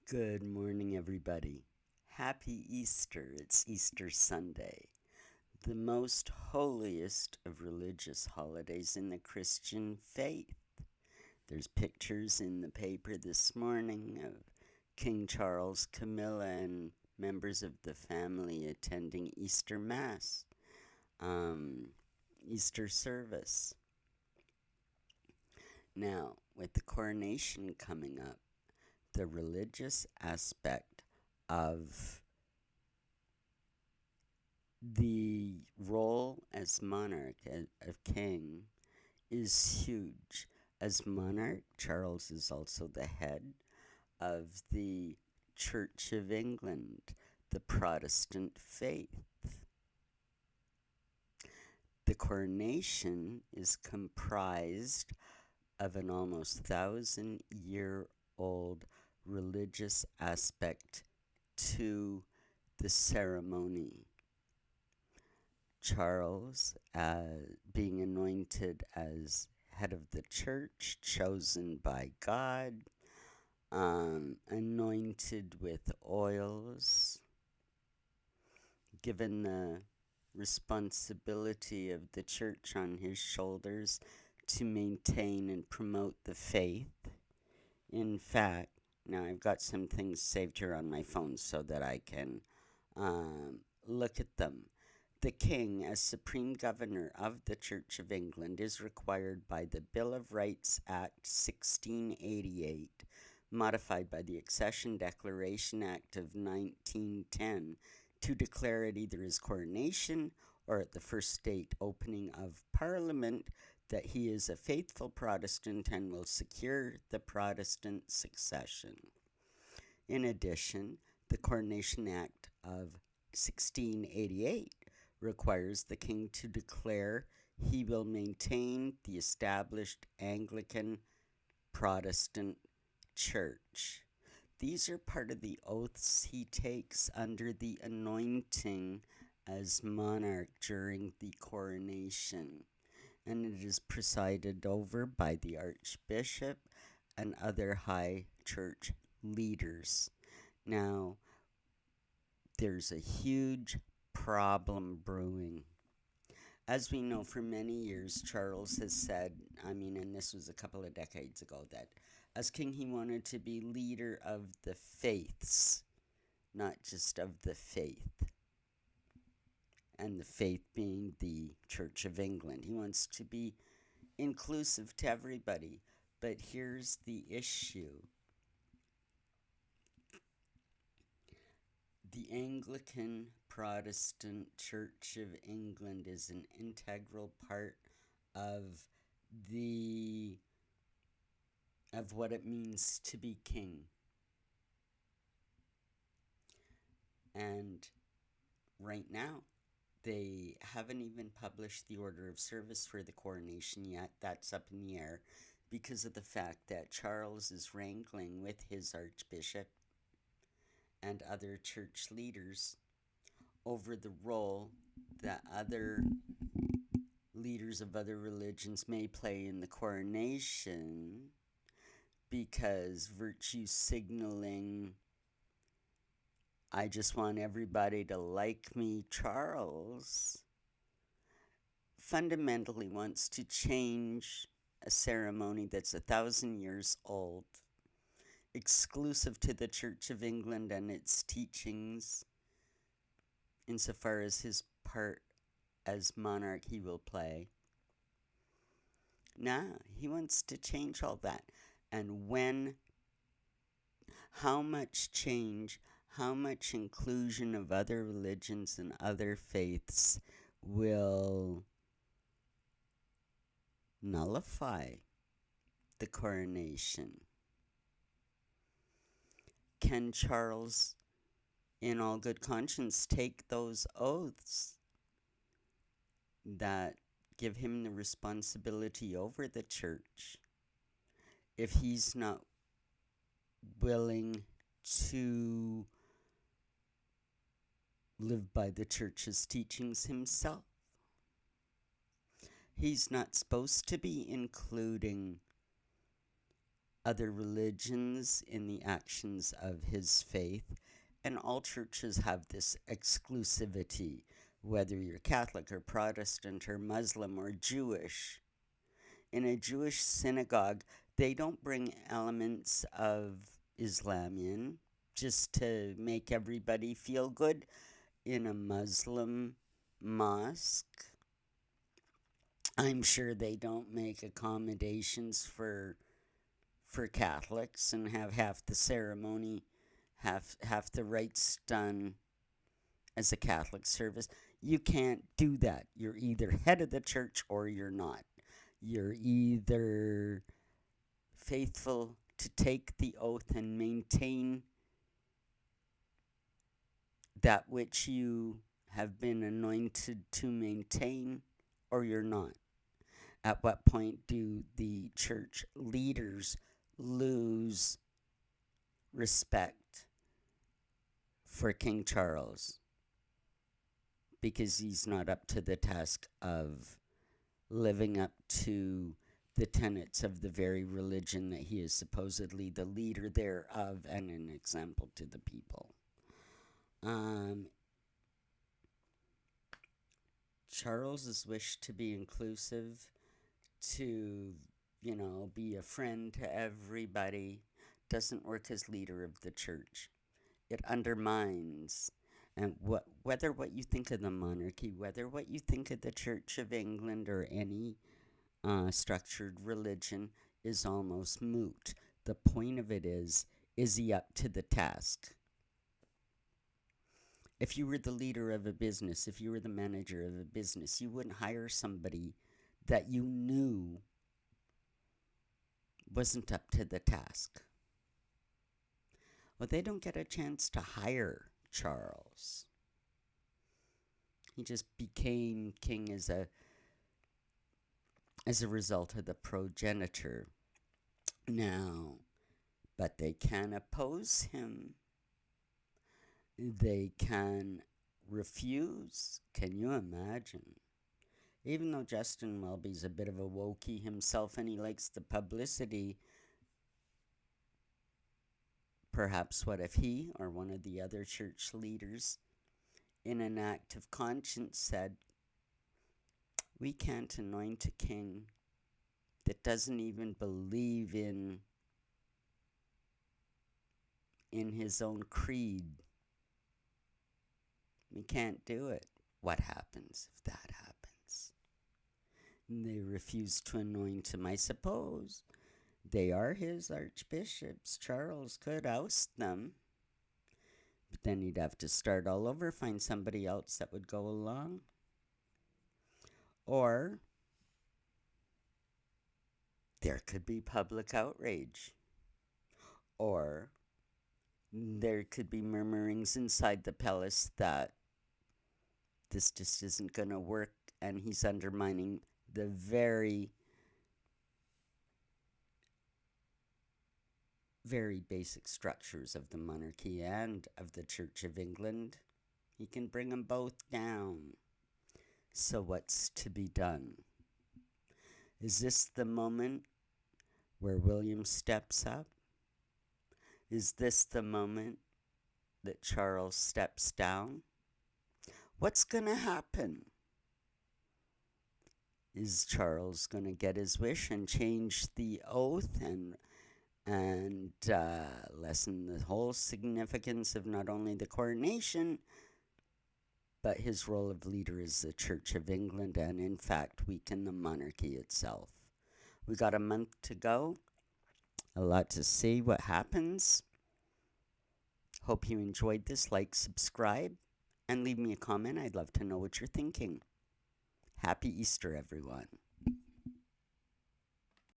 Good morning, everybody. Happy Easter. It's Easter Sunday, the most holiest of religious holidays in the Christian faith. There's pictures in the paper this morning of King Charles, Camilla, and members of the family attending Easter Mass, Easter service. Now, with the coronation coming up, the religious aspect of the role as monarch, of king, is huge. As monarch, Charles is also the head of the Church of England, the Protestant faith. The coronation is comprised of an almost 1,000-year-old religious aspect to the ceremony. Charles, being anointed as head of the church, chosen by God, anointed with oils, given the responsibility of the church on his shoulders to maintain and promote the faith. In fact, now I've got some things saved here on my phone so that I can look at them. The King, as Supreme Governor of the Church of England, is required by the Bill of Rights Act 1688, modified by the Accession Declaration Act of 1910, to declare at either his coronation or at the first state opening of Parliament that he is a faithful Protestant and will secure the Protestant succession. In addition, the Coronation Act of 1688 requires the king to declare he will maintain the established Anglican Protestant Church. These are part of the oaths he takes under the anointing as monarch during the coronation, and it is presided over by the Archbishop and other high church leaders. Now, there's a huge problem brewing. As we know, for many years, Charles has said, and this was a couple of decades ago, that as king he wanted to be leader of the faiths, not just of the faith. And the faith being the Church of England. He wants to be inclusive to everybody. But here's the issue. The Anglican Protestant Church of England is an integral part of what it means to be king. And right now, they haven't even published the order of service for the coronation yet. That's up in the air because of the fact that Charles is wrangling with his archbishop and other church leaders over the role that other leaders of other religions may play in the coronation, because virtue signaling, I just want everybody to like me, Charles, fundamentally wants to change a ceremony that's 1,000 years old, exclusive to the Church of England and its teachings, insofar as his part as monarch he will play. Nah, he wants to change all that. And how much change, how much inclusion of other religions and other faiths will nullify the coronation? Can Charles, in all good conscience, take those oaths that give him the responsibility over the church if he's not willing to live by the church's teachings himself? He's not supposed to be including other religions in the actions of his faith, and all churches have this exclusivity, whether you're Catholic or Protestant or Muslim or Jewish. In a Jewish synagogue, they don't bring elements of Islam in just to make everybody feel good. In a Muslim mosque, I'm sure they don't make accommodations for Catholics and have half the ceremony, half the rites done as a Catholic service. You can't do that. You're either head of the church or you're not. You're either faithful to take the oath and maintain that which you have been anointed to maintain, or you're not. At what point do the church leaders lose respect for King Charles because he's not up to the task of living up to the tenets of the very religion that he is supposedly the leader thereof and an example to the people? Charles's wish to be inclusive, to, be a friend to everybody, doesn't work as leader of the church. It undermines, and whether what you think of the monarchy, whether what you think of the Church of England or any structured religion, is almost moot. The point of it is he up to the task? If you were the leader of a business, if you were the manager of a business, you wouldn't hire somebody that you knew wasn't up to the task. Well, they don't get a chance to hire Charles. He just became king as a result of the progenitor. Now, but they can oppose him. They can refuse. Can you imagine? Even though Justin Welby's a bit of a wokey himself and he likes the publicity, perhaps what if he or one of the other church leaders, in an act of conscience, said, we can't anoint a king that doesn't even believe in his own creed. We can't do it. What happens if that happens? And they refuse to anoint him. I suppose they are his archbishops. Charles could oust them. But then he'd have to start all over, find somebody else that would go along. Or there could be public outrage. Or there could be murmurings inside the palace that this just isn't going to work, and he's undermining the very, very basic structures of the monarchy and of the Church of England. He can bring them both down. So what's to be done? Is this the moment where William steps up? Is this the moment that Charles steps down? What's going to happen? Is Charles going to get his wish and change the oath and lessen the whole significance of not only the coronation, but his role of leader as the Church of England, and in fact weaken the monarchy itself? We got a month to go. A lot to see what happens. Hope you enjoyed this. Like, subscribe, and leave me a comment. I'd love to know what you're thinking. Happy Easter, everyone.